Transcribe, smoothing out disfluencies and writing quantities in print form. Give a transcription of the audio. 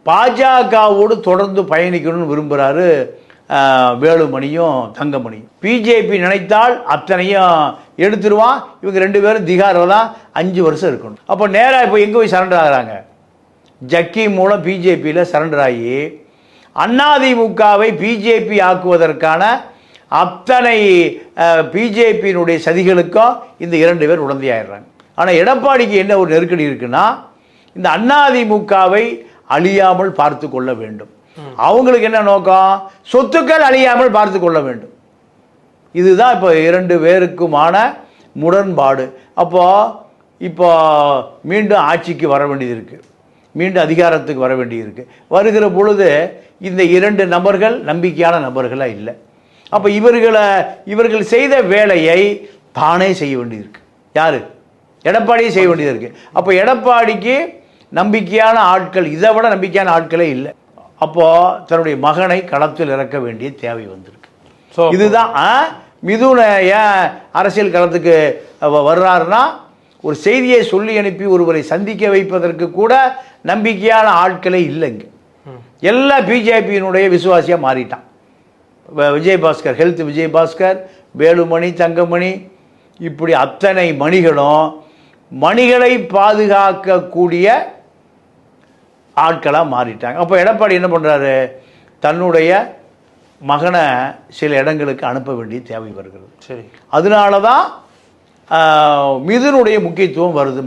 பாஜகவோடு தொடர்ந்து பயணிக்கணும்னு விரும்புகிறாரு வேலுமணியும் தங்கமணியும். பிஜேபி நினைத்தால் அத்தனையும் எடுத்துருவான். இவங்க 2 பேரும் திகாரில் தான் 5 வருஷம் இருக்கணும். அப்போ நேராக இப்போ எங்கே போய் சரண்டர் ஆகிறாங்க? ஜக்கி மூலம் பிஜேபியில் சரண்டர் ஆகி அதிமுகவை பிஜேபி ஆக்குவதற்கான அத்தனை பிஜேபியினுடைய சதிகளுக்கும் இந்த 2 பேர் உடந்தையாயிடுறாங்க. ஆனால் எடப்பாடிக்கு என்ன ஒரு நெருக்கடி இருக்குன்னா, இந்த அதிமுகவை அழியாமல் பார்த்து கொள்ள வேண்டும். அவங்களுக்கு என்ன நோக்கம்? சொத்துக்கள் அழியாமல் பார்த்து கொள்ள வேண்டும். இதுதான் இப்போ 2 பேருக்குமான முரண்பாடு. இப்போ மீண்டும் ஆட்சிக்கு வர வேண்டியது இருக்குது, மீண்டும் அதிகாரத்துக்கு வர வேண்டியது இருக்குது. வருகிற பொழுது இந்த 2 நபர்கள் நம்பிக்கையான நபர்களாக இல்லை. அப்போ இவர்கள் செய்த வேலையை தானே செய்ய வேண்டியது இருக்குது. யார்? எடப்பாடியே செய்ய வேண்டியது இருக்குது. அப்போ எடப்பாடிக்கு நம்பிக்கையான ஆட்கள், இதை விட நம்பிக்கையான ஆட்களே இல்லை. அப்போது தன்னுடைய மகனை களத்தில் இறக்க வேண்டிய தேவை வந்திருக்கு. ஸோ இதுதான் மிதுன ஏன் அரசியல் களத்துக்கு வர்றாருன்னா, ஒரு செய்தியை சொல்லி அனுப்பி ஒருவரை சந்திக்க வைப்பதற்கு கூட நம்பிக்கையான ஆட்களே இல்லைங்க. எல்லாம் பிஜேபியினுடைய விசுவாசியாக மாறிட்டான். விஜயபாஸ்கர், ஹெல்த் விஜயபாஸ்கர், வேலுமணி, தங்கமணி, இப்படி அத்தனை மணிகளும் மணிகளை பாதுகாக்கக்கூடிய ஆட்களாக மாறிட்டாங்க. அப்போ எடப்பாடி என்ன பண்ணுறாரு? தன்னுடைய மகனை சில இடங்களுக்கு அனுப்ப வேண்டிய தேவை வருகிறது. சரி, அதனால தான் மிதுனுடைய முக்கியத்துவம் வருது.